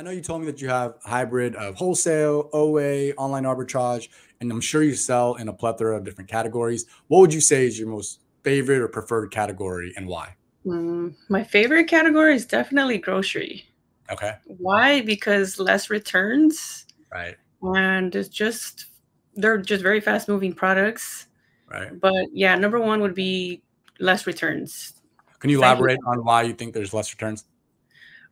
I know you told me that you have hybrid of wholesale, OA, online arbitrage, and I'm sure you sell in a plethora of different categories. What would you say is your most favorite or preferred category and why? My favorite category is definitely grocery. Okay. Why? Because less returns Right. and they're just very fast moving products. Right. But yeah, number one would be less returns. Can you 'Cause I hate elaborate on why you think there's less returns?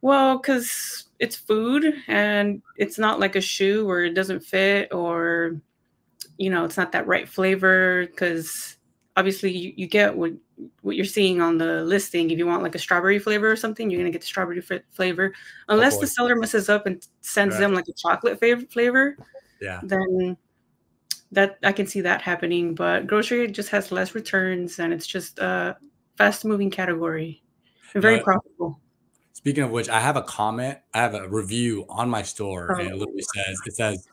Well, because it's food and it's not like a shoe where it doesn't fit or, it's not that right flavor. Because obviously you get what you're seeing on the listing. If you want like a strawberry flavor or something, you're going to get the strawberry flavor. Unless the Hopefully. seller messes up and sends Right. them like a chocolate flavor, Yeah. then that I can see that happening. But grocery just has less returns and it's just a fast moving category and You very know, profitable. speaking of which, I have a review on my store, and it Oh, literally says,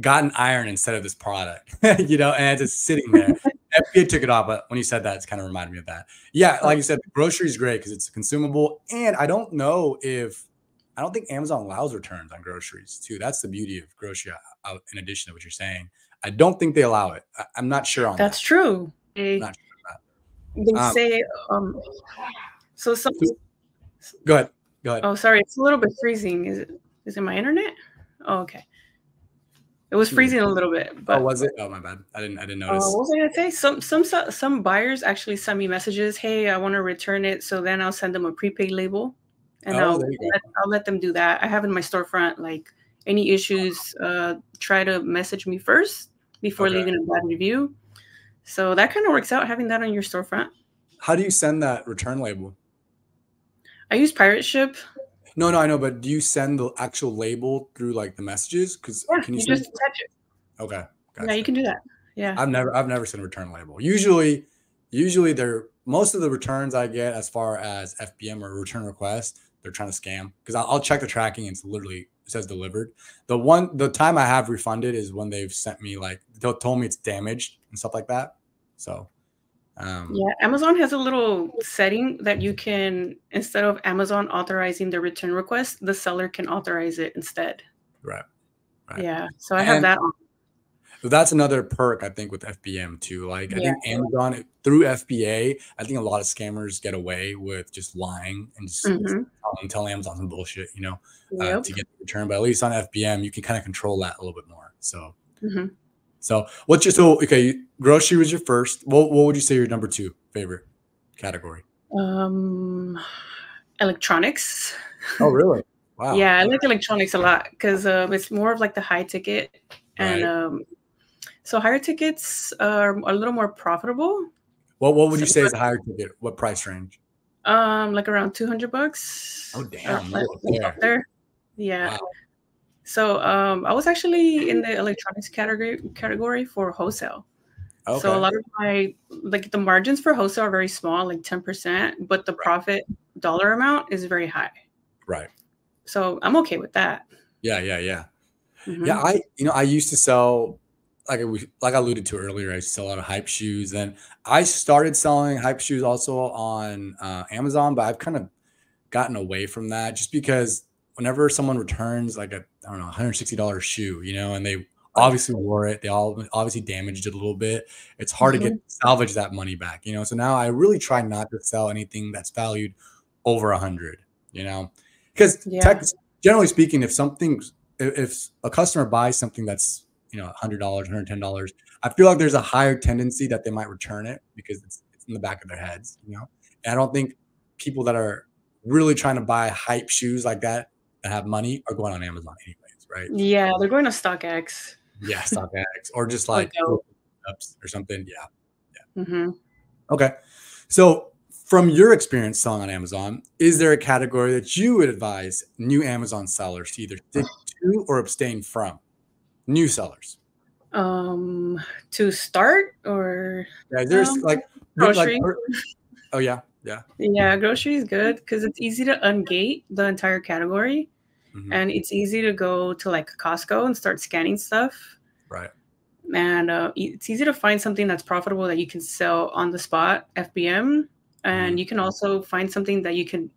got an iron instead of this product, and it's just sitting there. FBA took it off, but when you said that, it's kind of reminded me of that. Yeah, oh, like you said, the grocery is great because it's consumable, and I don't think Amazon allows returns on groceries too. That's the beauty of grocery. In addition to what you're saying, I don't think they allow it. I'm not sure on that's that. true. I'm They not sure they on that. say so some Go ahead. Go ahead. oh sorry, it's a little bit freezing. Is it my internet? Oh, okay. It was freezing a little bit, Oh, but was it? Oh, my bad. I didn't what notice. was I gonna say? Some buyers actually send me messages. Hey, I want to return it. So then I'll send them a prepaid label, and Oh, there you go. I'll let them do that. I have in my storefront like any issues. Try to message me first before Okay. leaving a bad review. So that kind of works out having that on your storefront. How do you send that return label? I use Pirate Ship. No, I know, but do you send the actual label through like the messages? Because Yeah, can you you send? just attach it. Okay, Yeah, you gotcha. can do that. Yeah. I've never sent a return label. Usually they're most of the returns I get as far as FBM or return request, they're trying to scam because I'll check the tracking and it's literally it says delivered. The time I have refunded is when they've sent me like they told me it's damaged and stuff like that. So Yeah, Amazon has a little setting that you can, instead of Amazon authorizing the return request, the seller can authorize it instead. right, right. Yeah, so I have And that on. that's another perk I think with FBM too. Like I Yeah. think Amazon through FBA, I think a lot of scammers get away with just lying and just Mhm. tell Amazon some bullshit, Yep. to get the return. But at least on FBM, you can kind of control that a little bit more. Mhm. Okay? Grocery was your first. What would you say your number two favorite category? Um, Electronics. Oh, really? Wow. Yeah, I Okay. like electronics a lot because it's more of like the high ticket, and Right. so higher tickets are a little more profitable. What would So, you say is a higher ticket? What price range? like around $200. Oh, damn. Like You're up up there. there. Yeah. Wow. So I was actually in the electronics category for wholesale. So a Okay. lot of my like the margins for wholesale are very small, like 10%, but the Right. profit dollar amount is very high. Right. So I'm okay with that. Yeah. Yeah, Hmm. I used to sell like I alluded to earlier. I used to sell a lot of hype shoes, and I started selling hype shoes also on Amazon, but I've kind of gotten away from that just because whenever someone returns like a I don't know $160 shoe, and they obviously wore it, they all obviously damaged it a little bit. It's hard to get Hmm. salvage that money back. So now I really try not to sell anything that's valued over 100. Because Yeah. generally speaking, if a customer buys something that's $100, $110, I feel like there's a higher tendency that they might return it because it's in the back of their heads. And I don't think people that are really trying to buy hype shoes like that have money are going on Amazon anyways, right? Yeah, they're going to StockX Yeah, StockX or just or like Go. ups or something. Yeah. Hmm. Okay. So from your experience selling on Amazon, is there a category that you would advise new Amazon sellers to either stick to or abstain from? New sellers. To start or Yeah, there's um, grocery. oh yeah, yeah. Yeah, grocery is good because it's easy to ungate the entire category. Hmm. And it's easy to go to like Costco and start scanning stuff. Right. And it's easy to find something that's profitable that you can sell on the spot, FBM. Hmm. And you can also find something that you can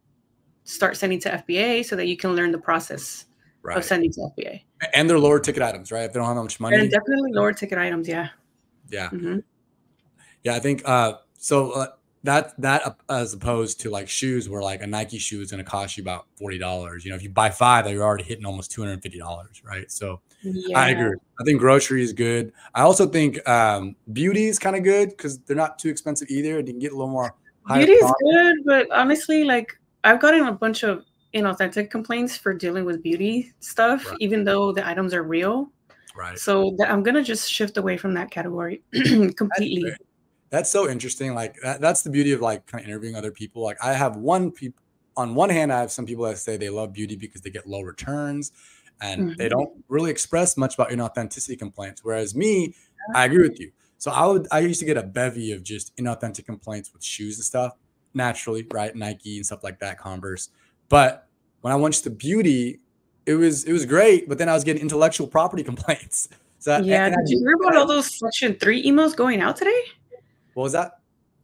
start sending to FBA so that you can learn the process of Right. sending to FBA. And they're lower ticket items, right? If they don't have that much And money. definitely lower ticket items. Yeah. Yeah. Hmm. Yeah. I think so that as opposed to like shoes where like a Nike shoe is going to cost you about $40. If you buy 5, you're already hitting almost $250, right? So I Yeah. agree. I think grocery is good. I also think beauty is kind of good because they're not too expensive either. And you can get a little more higher Beauty is profit. good, but honestly, like I've gotten a bunch of inauthentic complaints for dealing with beauty stuff, Right. even though the items are real. Right. So I'm gonna just shift away from that category That's fair. completely. That's so interesting. Like that's the beauty of like kind of interviewing other people. Like I have on one hand, I have some people that say they love beauty because they get low returns and they Mhm. don't really express much about inauthenticity complaints. Whereas me, I agree with you. So I used to get a bevy of just inauthentic complaints with shoes and stuff naturally, right? Nike and stuff like that, Converse. But when I went to beauty, it was great. But then I was getting intellectual property complaints. So Yeah. Did you hear about all those Section 3 emails going out today? what was that?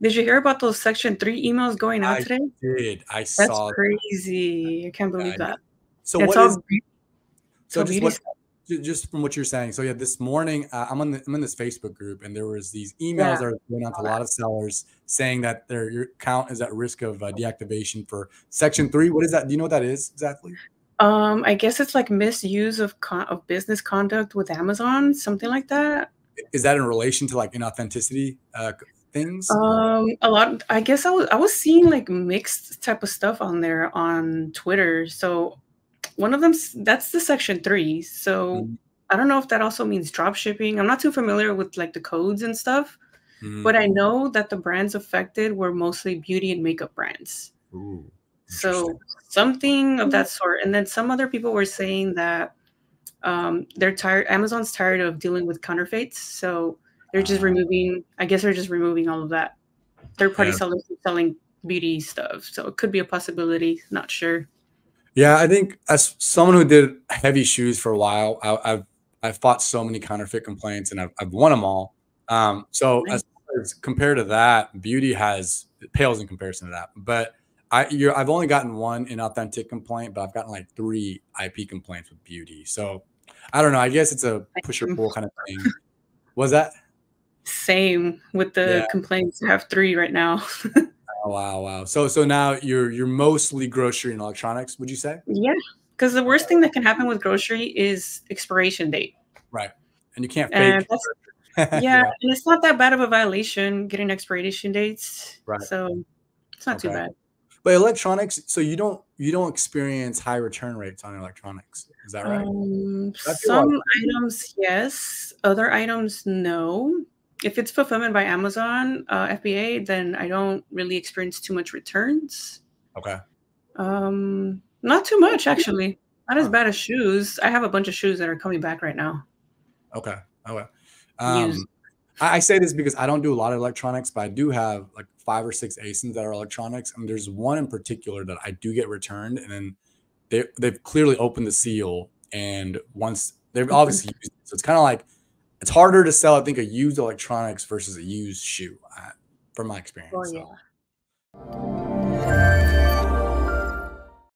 Did you hear about those Section 3 emails going out I today? did. I That's saw. crazy. I can't believe Yeah. that. So It's what is all it's so all just beauty what stuff. just from what you're saying. So yeah, this morning I'm in this Facebook group and there was these emails Yeah. that are going out to All a that. lot of sellers saying that your account is at risk of deactivation for Section 3. What is that? Do you know what that is exactly? I guess it's like misuse of business conduct with Amazon, something like that. Is that in relation to like inauthenticity things or A lot. I guess I was seeing like mixed type of stuff on there on Twitter. So one of them that's the Section 3. So Mhm. I don't know if that also means drop shipping. I'm not too familiar with like the codes and stuff, Mhm. but I know that the brands affected were mostly beauty and makeup brands. Ooh, interesting. So something of that sort. And then some other people were saying that they're tired. Amazon's tired of dealing with counterfeits, so they're just Uh, removing. I guess they're just removing all of that. Third party yeah. sellers selling beauty stuff, so it could be a possibility. Not sure. Yeah, I think as someone who did heavy shoes for a while, I've fought so many counterfeit complaints and I've won them all. So Nice. as far as compared to that, beauty has it pales in comparison to that. But I've only gotten one inauthentic complaint, but I've gotten like 3 IP complaints with beauty. So I don't know. I guess it's a push or pull kind of thing. Was that? Same with Yeah. the complaints. I have 3 right now. Oh, wow, wow. So now you're mostly grocery and electronics, would you say? Yeah, because the Okay. worst thing that can happen with grocery is expiration date, Right. And you can't and fake. that's yeah, Yeah. and it's not that bad of a violation getting expiration dates, Right. so it's not too Okay. bad. But electronics, so you don't experience high return rates on electronics. Is that right? I feel Some like items, yes. Other items, no. If it's fulfillment by Amazon, FBA, then I don't really experience too much returns. okay. Not too much actually. Not as Huh. bad as shoes. I have a bunch of shoes that are coming back right now, Okay. Okay. used. Um, I say this because I don't do a lot of electronics, but I do have like 5 or 6 ASINs that are electronics, and there's one in particular that I do get returned, and then they've clearly opened the seal, and once they've Mhm. obviously used it, so it's kind of like it's harder to sell, I think, a used electronics versus a used shoe, from my Oh experience. So yeah.